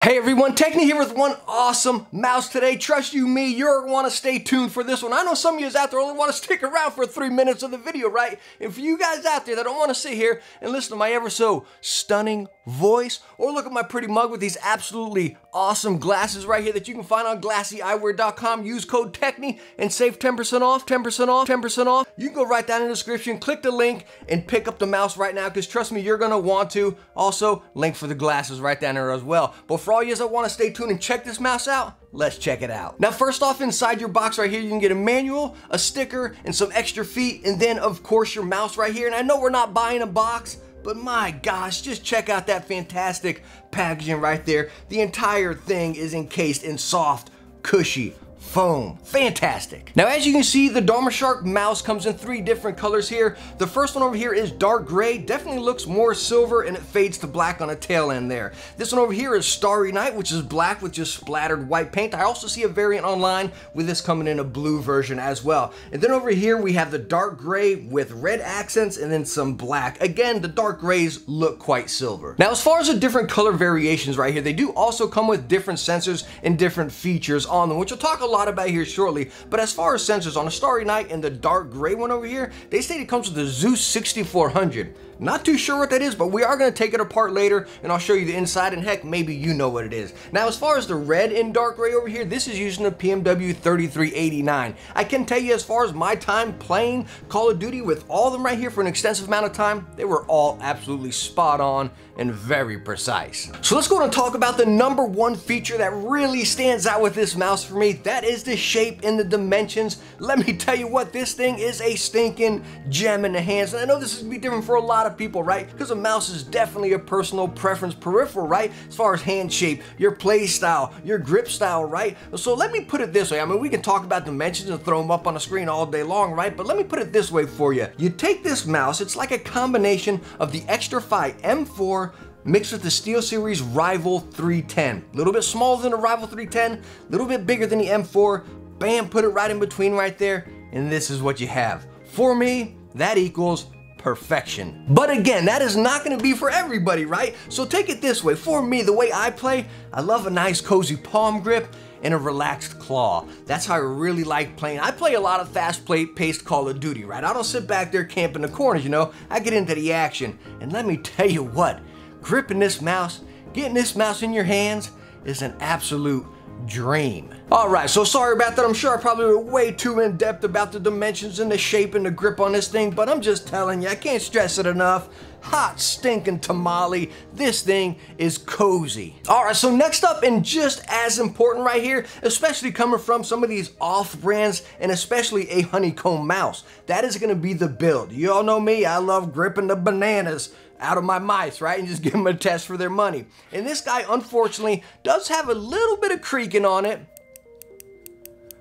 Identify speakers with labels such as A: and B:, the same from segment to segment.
A: Hey everyone, Techni here with one awesome mouse today. Trust you me, you're gonna wanna stay tuned for this one. I know some of you out there only wanna stick around for 3 minutes of the video, right? And for you guys out there that don't wanna sit here and listen to my ever so stunning voice, or look at my pretty mug with these absolutely awesome glasses right here that you can find on glassyeyewear.com. Use code Techni and save 10% off, 10% off, 10% off. You can go right down in the description, click the link, and pick up the mouse right now, because trust me, you're gonna want to. Also, link for the glasses right down there as well. But for all you that want to stay tuned and check this mouse out, let's check it out. Now, first off, inside your box right here, you can get a manual, a sticker, and some extra feet, and then of course your mouse right here. And I know we're not buying a box, but my gosh, just check out that fantastic packaging right there. The entire thing is encased in soft, cushy foam. Fantastic. Now, as you can see, the Darmoshark mouse comes in 3 different colors here. The first one over here is dark gray, definitely looks more silver, and it fades to black on the tail end there. This one over here is Starry Night, which is black with just splattered white paint. I also see a variant online with this coming in a blue version as well. And then over here we have the dark gray with red accents and then some black. Again, the dark grays look quite silver. Now, as far as the different color variations right here, they do also come with different sensors and different features on them, which we'll talk a lot about here shortly. But as far as sensors, on a Starry Night and the dark gray one over here, they say it comes with the Zeus 6400. Not too sure what that is, but we are going to take it apart later and I'll show you the inside, and heck, maybe you know what it is. Now, as far as the red and dark gray over here, this is using a PMW 3389. I can tell you, as far as my time playing Call of Duty with all of them right here for an extensive amount of time, they were all absolutely spot on and very precise. So let's go and talk about the number one feature that really stands out with this mouse for me. That is the shape and the dimensions. Let me tell you what, this thing is a stinking gem in the hands. And I know this is gonna be different for a lot of people, right? Because a mouse is definitely a personal preference peripheral, right? As far as hand shape, your play style, your grip style, right? So let me put it this way. I mean, we can talk about dimensions and throw them up on the screen all day long, right? But let me put it this way for you. You take this mouse, it's like a combination of the Xtrfy M4 mixed with the SteelSeries Rival 310. A little bit smaller than the Rival 310, a little bit bigger than the M4. Bam, put it right in between right there, and this is what you have. For me, that equals perfection. But again, that is not going to be for everybody, right? So take it this way. For me, the way I play, I love a nice cozy palm grip and a relaxed claw. That's how I really like playing. I play a lot of fast-paced Call of Duty, right? I don't sit back there camping the corners, you know? I get into the action. And let me tell you what, gripping this mouse, getting this mouse in your hands is an absolute dream. Alright, so sorry about that. I'm sure I probably went way too in depth about the dimensions and the shape and the grip on this thing, but I'm just telling you, I can't stress it enough. Hot stinking tamale, this thing is cozy. Alright, so next up, and just as important right here, especially coming from some of these off brands and especially a honeycomb mouse, that is going to be the build. You all know me, I love gripping the bananas out of my mice, right? And just give them a test for their money. And this guy, unfortunately, does have a little bit of creaking on it.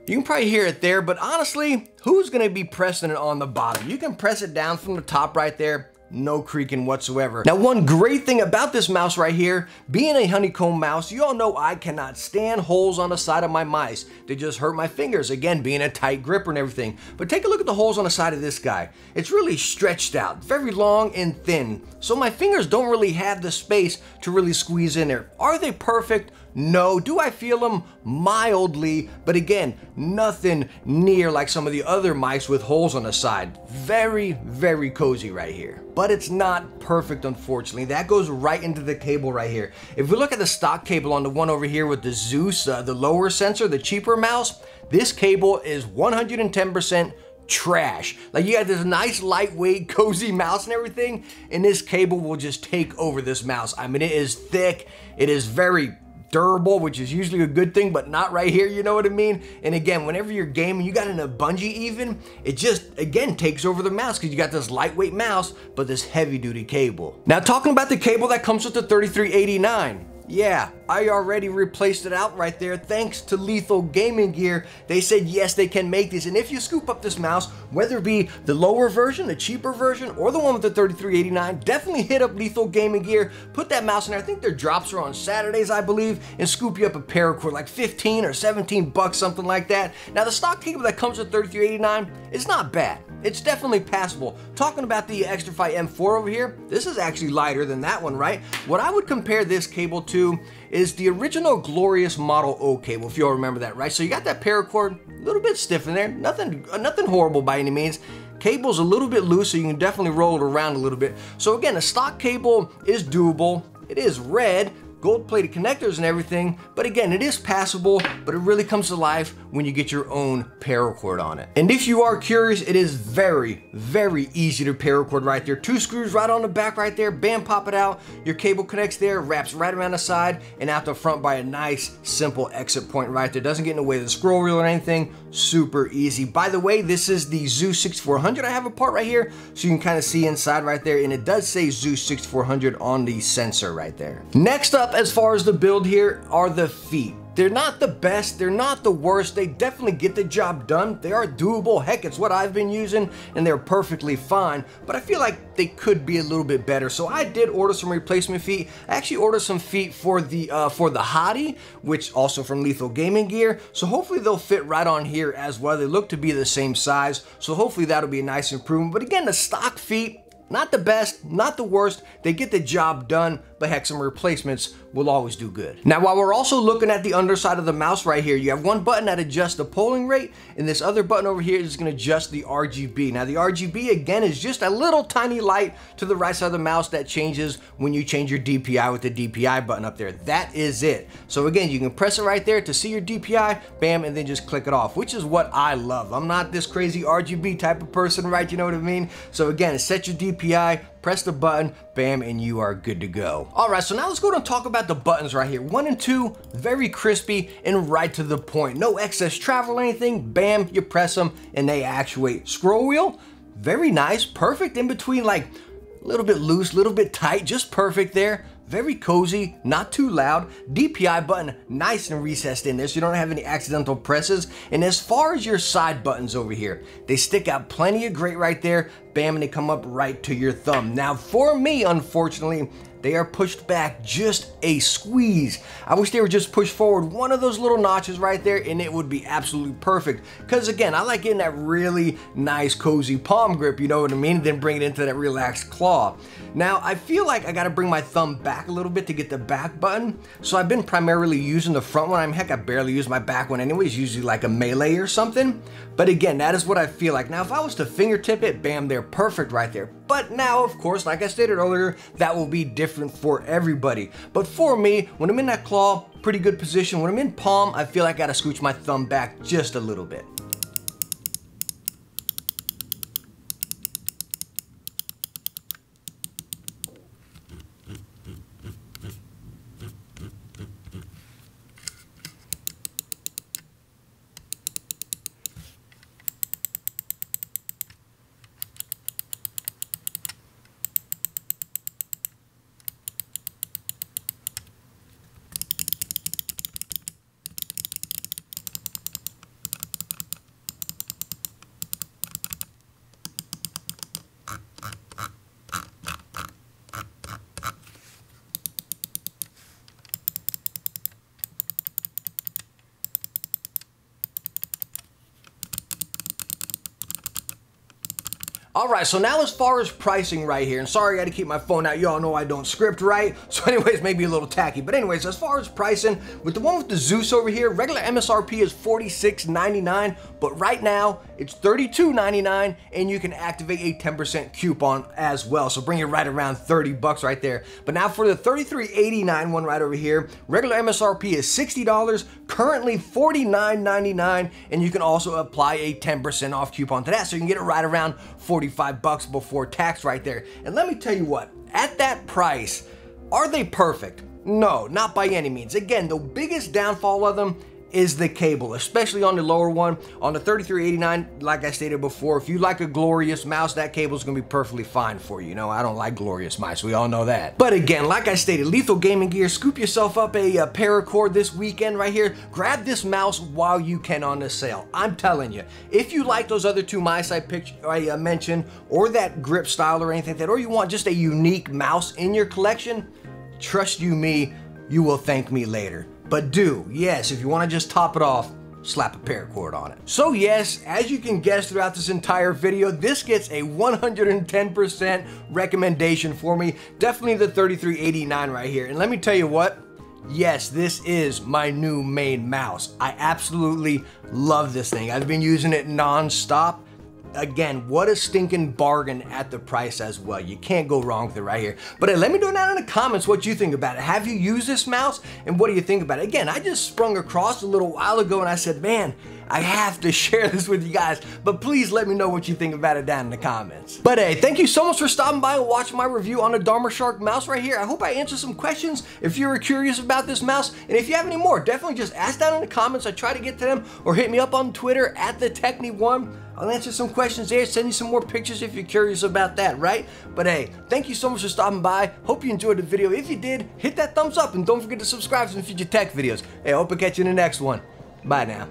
A: You can probably hear it there, but honestly, who's gonna be pressing it on the bottom? You can press it down from the top right there. No creaking whatsoever. Now, one great thing about this mouse right here, being a honeycomb mouse, you all know I cannot stand holes on the side of my mice. They just hurt my fingers, again, being a tight gripper and everything. But take a look at the holes on the side of this guy. It's really stretched out, very long and thin. So my fingers don't really have the space to really squeeze in there. Are they perfect? No. Do I feel them? Mildly, but again, nothing near like some of the other mice with holes on the side. Very, very cozy right here. But it's not perfect, unfortunately. That goes right into the cable right here. If we look at the stock cable on the one over here with the Zeus, the lower sensor, the cheaper mouse, this cable is 110% trash. Like, you got this nice lightweight cozy mouse and everything, and this cable will just take over this mouse. I mean, it is thick, it is very durable, which is usually a good thing, but not right here, you know what I mean? And again, whenever you're gaming, you got in a bungee even, it just, again, takes over the mouse because you got this lightweight mouse, but this heavy duty cable. Now, talking about the cable that comes with the 3389. Yeah, I already replaced it out right there thanks to Lethal Gaming Gear. They said yes, they can make these, and if you scoop up this mouse, whether it be the lower version, the cheaper version, or the one with the 3389, definitely hit up Lethal Gaming Gear, put that mouse in there. I think their drops are on Saturdays, I believe, and scoop you up a paracord, like 15 or 17 bucks, something like that. Now, the stock cable that comes with 3389 is not bad. it's definitely passable. Talking about the Xtrfy M4 over here, this is actually lighter than that one, right? What I would compare this cable to is the original Glorious Model O cable, if you all remember that, right? So you got that paracord, a little bit stiff in there, nothing horrible by any means. Cable's a little bit loose, so you can definitely roll it around a little bit. So again, a stock cable is doable. It is red, gold-plated connectors and everything, but again, it is passable, but it really comes to life when you get your own paracord on it. And if you are curious, it is very, very easy to paracord right there. 2 screws right on the back right there, bam, pop it out. Your cable connects there, wraps right around the side and out the front by a nice, simple exit point right there. Doesn't get in the way of the scroll wheel or anything. Super easy. By the way, this is the Zeus 6400. I have a part right here, so you can kind of see inside right there, and it does say Zeus 6400 on the sensor right there. Next up, as far as the build here, are the feet. They're not the best, they're not the worst, they definitely get the job done. They are doable, heck, it's what I've been using, and they're perfectly fine, but I feel like they could be a little bit better. So I did order some replacement feet. I actually ordered some feet for the Hottie, which also from Lethal Gaming Gear, so hopefully they'll fit right on here as well. They look to be the same size, so hopefully that'll be a nice improvement. But again, the stock feet, not the best, not the worst, they get the job done, but heck, some replacements will always do good. Now, while we're also looking at the underside of the mouse right here, you have one button that adjusts the polling rate, and this other button over here is gonna adjust the RGB. Now, the RGB, again, is just a little tiny light to the right side of the mouse that changes when you change your DPI with the DPI button up there. That is it. So again, you can press it right there to see your DPI, bam, and then just click it off, which is what I love. I'm not this crazy RGB type of person, right? You know what I mean? So again, set your DPI, press the button, bam, and you are good to go. All right, so now let's go and talk about the buttons right here. 1 and 2, very crispy and right to the point. No excess travel or anything, bam, you press them and they actuate. Scroll wheel, very nice, perfect in between, like a little bit loose, a little bit tight, just perfect there. Very cozy, not too loud. DPI button, nice and recessed in there so you don't have any accidental presses. And as far as your side buttons over here, they stick out plenty of great right there. Bam, and they come up right to your thumb. Now for me, unfortunately, they are pushed back just a squeeze. I wish they were just pushed forward one of those little notches right there and it would be absolutely perfect. Because again, I like getting that really nice cozy palm grip, you know what I mean? And then bring it into that relaxed claw. Now, I feel like I gotta bring my thumb back a little bit to get the back button. So I've been primarily using the front one. Heck, I barely use my back one anyways, usually like a melee or something. But again, that is what I feel like. Now, if I was to fingertip it, bam, they're perfect right there. But now, of course, like I stated earlier, that will be different for everybody. But for me, when I'm in that claw, pretty good position. When I'm in palm, I feel like I gotta scooch my thumb back just a little bit. All right, so now as far as pricing right here, and sorry I gotta keep my phone out, y'all know I don't script right, so anyways, maybe a little tacky, but anyways, as far as pricing, with the one with the Zeus over here, regular MSRP is $46.99, but right now, it's $32.99, and you can activate a 10% coupon as well, so bring it right around 30 bucks right there. But now for the $33.89 one right over here, regular MSRP is $60, currently $49.99, and you can also apply a 10% off coupon to that, so you can get it right around 45 bucks before tax right there. And let me tell you what, at that price, are they perfect? No, not by any means. Again, the biggest downfall of them is the cable, especially on the lower one. On the $33.89, like I stated before, if you like a glorious mouse, that cable is gonna be perfectly fine for you. You know, I don't like glorious mice, we all know that. But again, like I stated, Lethal Gaming Gear, scoop yourself up a paracord this weekend right here. Grab this mouse while you can on the sale. I'm telling you, if you like those other two mice I mentioned, or that grip style or anything like that, or you want just a unique mouse in your collection, trust you me, you will thank me later. But yes, if you want to just top it off, slap a paracord on it. So yes, as you can guess throughout this entire video, this gets a 110% recommendation for me. Definitely the 3389 right here. And let me tell you what, yes, this is my new main mouse. I absolutely love this thing. I've been using it non-stop. Again, what a stinking bargain at the price as well. You can't go wrong with it right here. But hey, let me know down in the comments what you think about it. Have you used this mouse and what do you think about it? Again, I just sprung across a little while ago and I said, man, I have to share this with you guys, but please let me know what you think about it down in the comments. But hey, thank you so much for stopping by and watching my review on the Darmoshark mouse right here. I hope I answered some questions if you were curious about this mouse, and if you have any more, definitely just ask down in the comments. I try to get to them, or hit me up on Twitter at @TheTechnie1. I'll answer some questions there, send you some more pictures if you're curious about that, right? But hey, thank you so much for stopping by. Hope you enjoyed the video. If you did, hit that thumbs up and don't forget to subscribe for some future tech videos. Hey, I hope I catch you in the next one. Bye now.